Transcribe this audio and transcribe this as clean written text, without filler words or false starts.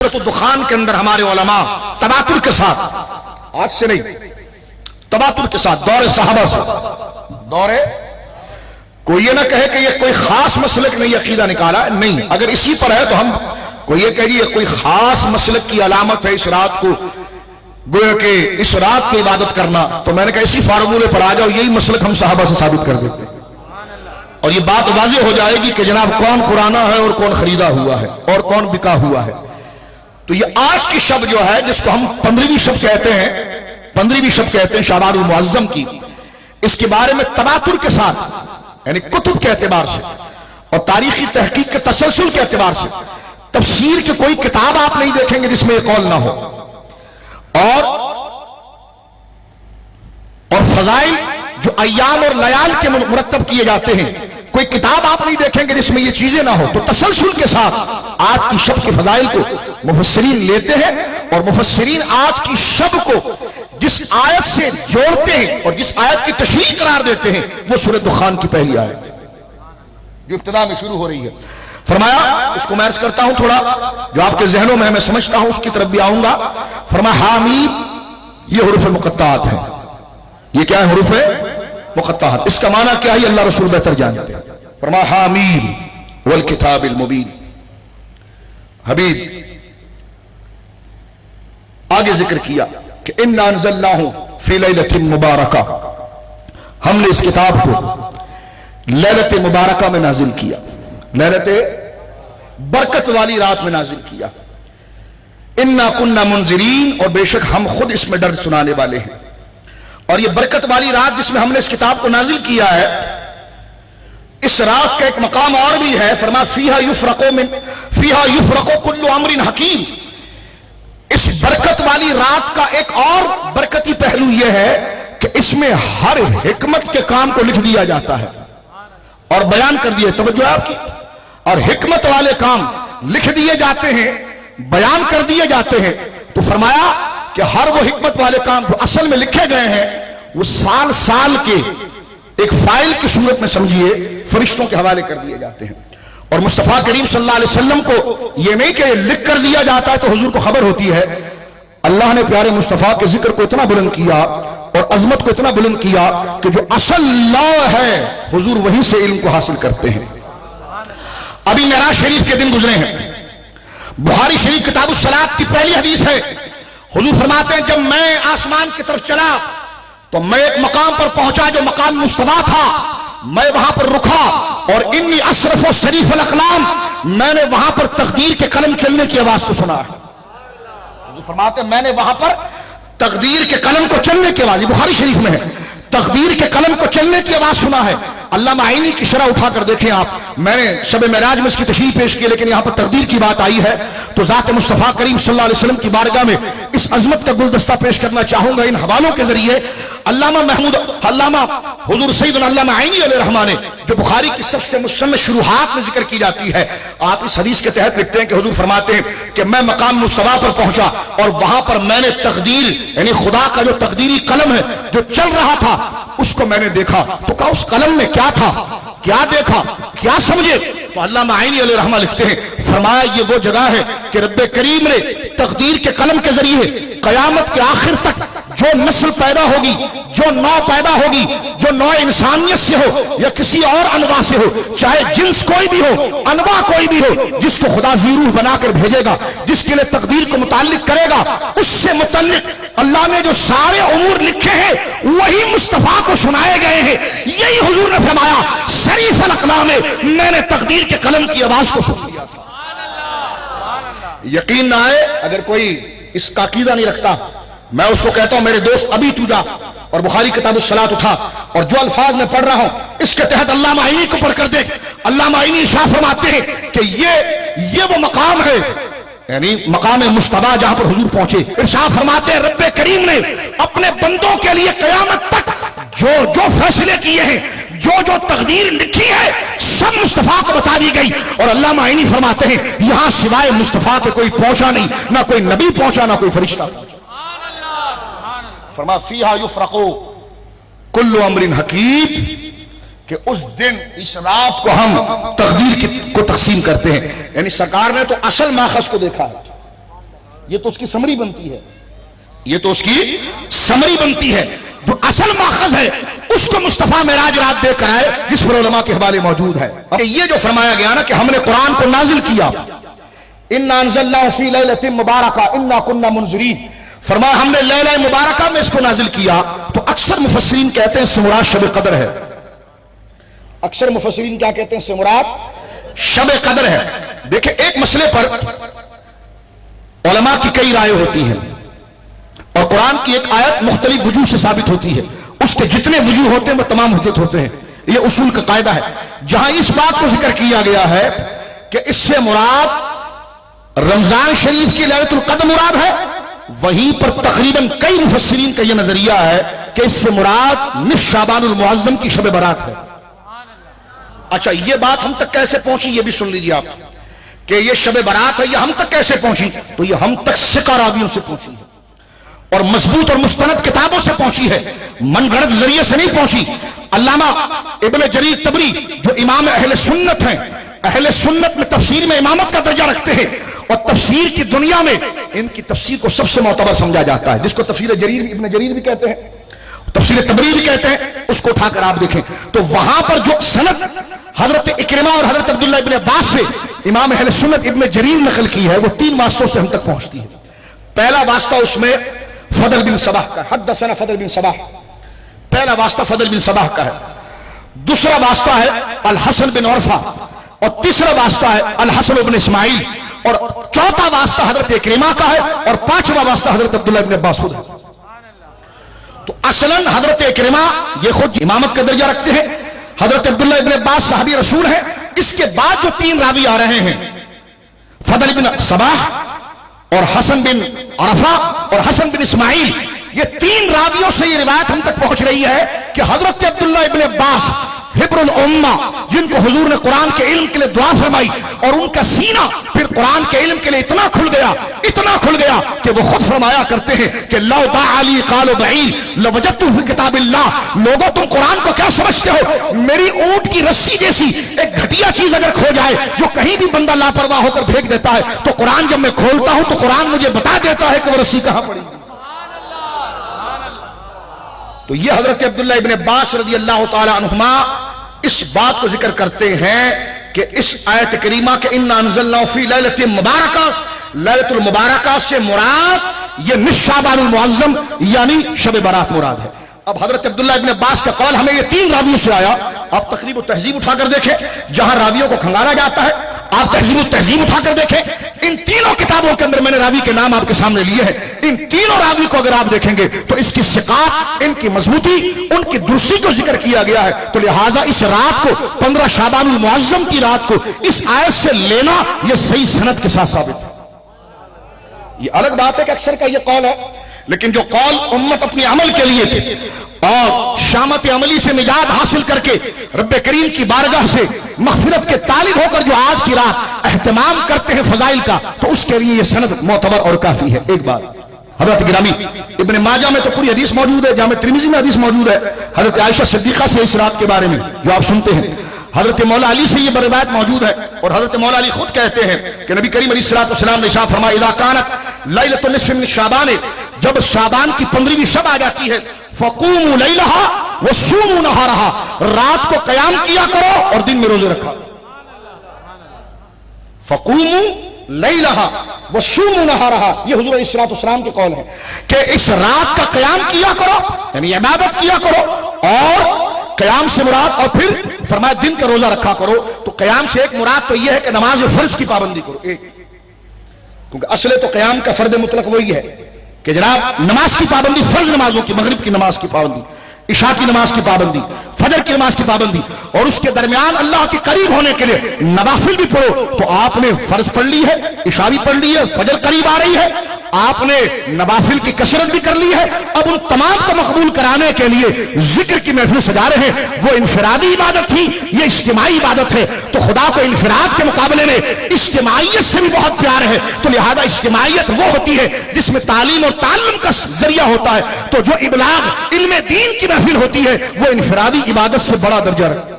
سورۃ الدخان کے اندر ہمارے علماء تواتر کے ساتھ، آج سے نہیں، تواتر کے ساتھ، دور صحابہ سے، کوئی یہ نہ کہے کہ یہ کوئی خاص مسلک نہیں عقیدہ نکالا ہے، نہیں، اگر اسی پر ہے تو ہم کوئی یہ کہے یہ کوئی خاص مسلک کی علامت ہے اس رات کو، گویا کہ اس رات کی عبادت کرنا، تو میں نے کہا اسی فارمولے پر آ جاؤ، یہی مسلک ہم صحابہ سے ثابت کر دیتے ہیں، اور یہ بات واضح ہو جائے گی کہ جناب کون قرآنہ ہے اور کون خریدا ہوا ہے اور کون بکا ہوا ہے۔ تو یہ آج کی شب جو ہے جس کو ہم 15ویں شب کہتے ہیں، 15ویں شب کہتے ہیں شعبان المعظم کی، اس کے بارے میں تواتر کے ساتھ، یعنی کتب کے اعتبار سے اور تاریخی تحقیق کے تسلسل کے اعتبار سے، تفسیر کی کوئی کتاب آپ نہیں دیکھیں گے جس میں یہ قول نہ ہو، اور فضائل جو ایام اور لیال کے مرتب کیے جاتے ہیں، کوئی کتاب آپ نہیں دیکھیں گے جس میں یہ چیزیں نہ ہو۔ تو تسلسل کے ساتھ آج کی شب کے فضائل کو مفسرین لیتے ہیں، اور مفسرین آج کی شب کو جس آیت سے جوڑتے ہیں اور جس آیت کی تشریح قرار دیتے ہیں وہ سورۃ دخان کی پہلی آیت جو ابتدا میں شروع ہو رہی ہے۔ فرمایا، اس کو میں عرض کرتا ہوں تھوڑا جو آپ کے ذہنوں میں سمجھتا ہوں اس کی طرف بھی آؤں گا۔ فرمایا حامیم، یہ حروف مقطعات ہیں، یہ کیا ہے؟ حروف مقطعات۔ اس کا معنی کیا ہے؟ اللہ رسول بہتر جانتے ہیں۔ فرمایا حامیم والکتاب المبین۔ حبیب آگے ذکر کیا کہ انا انزلناہ فی لیلۃ مبارکہ، ہم نے اس کتاب کو لیلت مبارکہ میں نازل کیا، لیلت برکت والی رات میں نازل کیا۔ انا کننا منذرین، اور بے شک ہم خود اس میں ڈر سنانے والے ہیں۔ اور یہ برکت والی رات جس میں ہم نے اس کتاب کو نازل کیا ہے، اس رات کا ایک مقام اور بھی ہے۔ فرمایا فیہا یفرق کل امر حکیم۔ اس برکت والی رات کا ایک اور برکتی پہلو یہ ہے کہ اس میں ہر حکمت کے کام کو لکھ دیا جاتا ہے اور بیان کر دیا، توجہ ہے آپ کی، اور حکمت والے کام لکھ دیے جاتے ہیں، بیان کر دیے جاتے ہیں۔ تو فرمایا کہ ہر وہ حکمت والے کام جو اصل میں لکھے گئے ہیں وہ سال سال کے ایک فائل کی صورت میں سمجھیے فرشتوں کے حوالے کر دیے جاتے ہیں۔ اور مصطفیٰ کریم صلی اللہ علیہ وسلم کو یہ نہیں کہ لکھ کر دیا جاتا ہے تو حضور کو خبر ہوتی ہے، اللہ نے پیارے مصطفیٰ کے ذکر کو اتنا بلند کیا اور عظمت کو اتنا بلند کیا کہ جو اصل لا ہے حضور وہیں سے علم کو حاصل کرتے ہیں۔ ابھی معراج شریف کے دن گزرے ہیں، بخاری شریف کتاب الصلاۃ کی پہلی حدیث ہے، حضور فرماتے ہیں جب میں آسمان کی طرف چلا تو میں ایک مقام پر پہنچا جو مقام مصطفیٰ تھا، میں وہاں پر رکا اور انی اسرف و شریف الاقلام، میں نے وہاں پر تقدیر کے قلم چلنے کی آواز کو سنا ہے۔ حضور فرماتے ہیں میں نے وہاں پر تقدیر کے قلم کو چلنے کی آواز، بخاری شریف میں ہے، تقدیر کے قلم کو چلنے کی آواز سنا ہے۔ علامہ عینی کی شرح اٹھا کر دیکھیں آپ، میں نے شب معراج میں اس کی تشریح پیش کی لیکن یہاں پر تقدیر کی بات آئی ہے تو ذات مصطفیٰ کریم صلی اللہ علیہ وسلم کی بارگاہ میں اس عظمت کا گلدستہ پیش کرنا چاہوں گا ان حوالوں کے ذریعے۔ علامہ حضور سیدنا علامہ عینی علیہ رحمہ نے جو بخاری کی سب سے مستند شروحات میں ذکر کی جاتی ہے، آپ اس حدیث کے تحت لکھتے ہیں کہ حضور فرماتے ہیں کہ میں مقام مصطفیٰ پر پہنچا اور وہاں پر میں نے تقدیر یعنی خدا کا جو تقدیری قلم ہے جو چل رہا تھا اس کو میں نے دیکھا۔ تو کہا اس قلم میں کیا تھا، کیا دیکھا، کیا سمجھے؟ تو علامہ عینی علیہ رحمہ لکھتے ہیں، فرمایا یہ وہ جگہ ہے کہ رب کریم نے تقدیر کے قلم کے ذریعے قیامت کے آخر تک جو نسل پیدا ہوگی، جو نو پیدا ہوگی، جو نو انسانیت سے ہو یا کسی اور انواع سے ہو، چاہے جنس کوئی بھی ہو، انواع کوئی بھی ہو، جس کو خدا زیروح بنا کر بھیجے گا، جس کے لیے تقدیر کو متعلق کرے گا، اس سے متعلق اللہ نے جو سارے امور لکھے ہیں وہی مصطفیٰ کو سنائے گئے ہیں۔ یہی حضور نے فرمایا شریف الاقلام ہے، میں نے تقدیر کے قلم کی آواز کو سن لیا تھا۔ یقین نہ آئے اگر کوئی اس کا عقیدہ نہیں رکھتا، میں اس کو کہتا ہوں میرے دوست ابھی تو جا اور بخاری کتاب الصلاۃ اٹھا اور جو الفاظ میں پڑھ رہا ہوں اس کے تحت علامہ عینی کو پڑھ کر دیکھ۔ علامہ عینی ارشاد فرماتے ہیں کہ یہ وہ مقام ہے یعنی مقام مصطفیٰ جہاں پر حضور پہنچے۔ ارشاد فرماتے ہیں رب کریم نے اپنے بندوں کے لیے قیامت تک جو فیصلے کیے ہیں، جو تقدیر لکھی ہے سب مصطفیٰ کو بتا دی گئی۔ اور علامہ عینی فرماتے ہیں یہاں سوائے مصطفیٰ کے کوئی پہنچا نہیں، نہ کوئی نبی پہنچا نہ کوئی فرشتہ پہنچا۔ فرما فیہا یفرق کل امر حکیم، کہ اس دن اس رات کو ہم تقدیر کو تقسیم کرتے ہیں۔ یعنی سرکار نے تو اصل ماخذ کو دیکھا ہے، یہ تو اس کی سمری بنتی ہے، یہ تو اس کی سمری بنتی ہے۔ جو اصل ماخذ ہے اس کو مصطفیٰ معراج رات دے کر آئے، جس پر علماء کے حوالے موجود ہے۔ یہ جو فرمایا گیا نا کہ ہم نے قرآن کو نازل کیا، اِنَّا أَنزَلْنَاهُ فِي لَيْلَةٍ مُبَارَكَةٍ إِنَّا كُنَّا مُنذِرِينَ، فرمایا ہم نے لیلہ مبارکہ میں اس کو نازل کیا، تو اکثر مفسرین کہتے ہیں اس سے مراد شب قدر ہے۔ اکثر مفسرین کیا کہتے ہیں اس سے مراد شب قدر ہے۔ دیکھیں ایک مسئلے پر علماء کی کئی رائے ہوتی ہیں، اور قرآن کی ایک آیت مختلف وجوہ سے ثابت ہوتی ہے، اس کے جتنے وجوہ ہوتے ہیں وہ تمام حجت ہوتے ہیں، یہ اصول کا قاعدہ ہے۔ جہاں اس بات کو ذکر کیا گیا ہے کہ اس سے مراد رمضان شریف کی لیلۃ القدر مراد ہے، وہیں پر تقریباً کئی مفسرین کا یہ نظریہ ہے کہ اس سے مراد نصف شعبان المعظم کی شب برات ہے۔ اچھا یہ بات ہم تک کیسے پہنچی یہ بھی سن لیجیے آپ، کہ یہ شب برات ہے یہ ہم تک کیسے پہنچی؟ تو یہ ہم تک ثقہ راویوں سے پہنچی ہے، اور مضبوط اور مستند کتابوں سے پہنچی ہے، من گھڑت ذریعے سے نہیں پہنچی۔ علامہ ابن جریر طبری جو امام اہل سنت ہیں، اہل سنت میں تفسیر میں امامت کا درجہ رکھتے ہیں، اور تفسیر کی دنیا میں ان کی تفسیر کو سب سے معتبر سمجھا جاتا ہے، جس کو تفسیر جریر ابن جریر بھی کہتے ہیں، تفسیر طبری بھی کہتے ہیں، اس کو اٹھا کر آپ دیکھیں تو وہاں پر جو سند حضرت اکرمہ اور حضرت عبداللہ ابن عباس سے امام اہل سنت ابن جریر نقل کی ہے، وہ 3 واسطوں سے ہم تک پہنچتی ہے۔ پہلا واسطہ اس میں فضل بن صباح کا، حدثنا فضل بن صباح، پہلا واسطہ فضل بن صباح کا ہے، دوسرا واسطہ ہے الحسن بن عرفہ، اور تیسرا واسطہ ہے الحسن بن اسماعیل، اور چوتھا واسطہ حضرت اکرمہ کا ہے، اور پانچواں واسطہ حضرت عبداللہ ابن عباس خود ہے۔ تو اصلاً حضرت اکرمہ یہ خود امامت کا درجہ رکھتے ہیں، حضرت عبداللہ ابن عباس صحابی رسول ہیں، اس کے بعد جو 3 راوی آ رہے ہیں فضل بن صباح اور حسن بن عرفہ اور حسن بن اسماعیل، یہ 3 راویوں سے یہ روایت ہم تک پہنچ رہی ہے کہ حضرت عبداللہ ابن عباس حبر الامہ، جن کو حضور نے قرآن کے علم کے لیے دعا فرمائی، اور ان کا سینہ پھر قرآن کے علم کے لیے اتنا کھل گیا کہ وہ خود فرمایا کرتے ہیں کہ لو باع لی قال بعیر لوجدت فی کتاب اللہ، لوگوں تم قرآن کو کیا سمجھتے ہو؟ میری اونٹ کی رسی جیسی ایک گھٹیا چیز اگر کھو جائے جو کہیں بھی بندہ لاپرواہ ہو کر پھینک دیتا ہے، تو قرآن جب میں کھولتا ہوں تو قرآن مجھے بتا دیتا ہے کہ وہ رسی کہاں پڑی۔ تو یہ حضرت عبداللہ ابن عباس رضی اللہ تعالی عنہما اس بات کو ذکر کرتے ہیں کہ اس آیت کریمہ کے اِنَّا أَنزَلْنَاهُ فِي لَيْلَةٍ مُبَارَكَةٍ، لیلۃ المبارکہ سے مراد یہ نصف شعبان المعظم یعنی شب برات مراد ہے۔ اب حضرت عبداللہ ابن عباس کا قول ہمیں یہ 3 راویوں سے آیا، آپ تقریب و تہذیب اٹھا کر دیکھیں جہاں راویوں کو کھنگالا جاتا ہے، آپ تہذیب و تہذیب اٹھا کر دیکھیں، ان تینوں کتابوں کے اندر میں نے راوی کے نام آپ کے سامنے لیے ہیں، ان تینوں راوی کو اگر آپ دیکھیں گے تو اس کی ثقات، ان کی مضبوطی، ان کی درستی کو ذکر کیا گیا ہے، تو لہذا اس رات کو 15 شعبان المعظم کی رات کو اس آیت سے لینا یہ صحیح سند کے ساتھ ثابت ہے۔ یہ الگ بات ہے کہ اکثر کا یہ قول ہے، لیکن جو قول امت اپنی عمل کے لیے تھے اور شامت عملی سے نجات حاصل کر کے رب کریم کی بارگاہ سے مغفرت کے طالب ہو کر جو آج کی رات اہتمام کرتے ہیں فضائل کا، تو اس کے لیے یہ سند معتبر اور کافی ہے۔ ایک بات حضرت گرامی ابن ماجہ میں تو پوری حدیث موجود ہے، جامع ترمذی میں حدیث موجود ہے حضرت عائشہ صدیقہ سے اس رات کے بارے میں جو آپ سنتے ہیں، حضرت مولا علی سے یہ روایت موجود ہے، اور حضرت مولا علی خود کہتے ہیں کہ نبی کریم علیہ الصلوۃ والسلام نے ارشاد فرمایا اذا كانت لیلۃ النصف من شعبان، جب شعبان کی 15ویں شب آ جاتی ہے، فقوموا لیلها وصوموا نہارها، رات کو قیام کیا کرو اور دن میں روزے رکھا۔ فقوموا لیلها وصوموا نہارها، یہ حضور علیہ الصلوۃ والسلام کے قول ہے کہ اس رات کا قیام کیا کرو، یعنی عبادت کیا کرو، اور قیام سے مراد، اور پھر فرمایا دن کا روزہ رکھا کرو۔ تو قیام سے ایک مراد تو یہ ہے کہ نماز فرض کی پابندی کرو، ایک، کیونکہ اصل تو قیام کا فرد مطلق وہی ہے کہ جناب نماز کی پابندی، فرض نمازوں کی، مغرب کی نماز کی پابندی، عشاء کی نماز کی پابندی، فجر کی نماز کی پابندی، اور اس کے درمیان اللہ کے قریب ہونے کے لیے نوافل بھی پڑھو۔ تو آپ نے فرض پڑھ لی ہے، عشاء بھی پڑھ لی ہے، فجر قریب آ رہی ہے، آپ نے نوافل کی کثرت بھی کر لی ہے، اب ان تمام کو مقبول کرانے کے لیے ذکر کی محفل سجا رہے ہیں۔ وہ انفرادی عبادت تھی، یہ اجتماعی عبادت ہے، تو خدا کو انفراد کے مقابلے میں اجتماعیت سے بھی بہت پیار ہے، تو لہذا اجتماعیت وہ ہوتی ہے جس میں تعلیم اور تعلم کا ذریعہ ہوتا ہے، تو جو ابلاغ علم دین کی محفل ہوتی ہے وہ انفرادی عبادت سے بڑا درجہ رکھتی ہے۔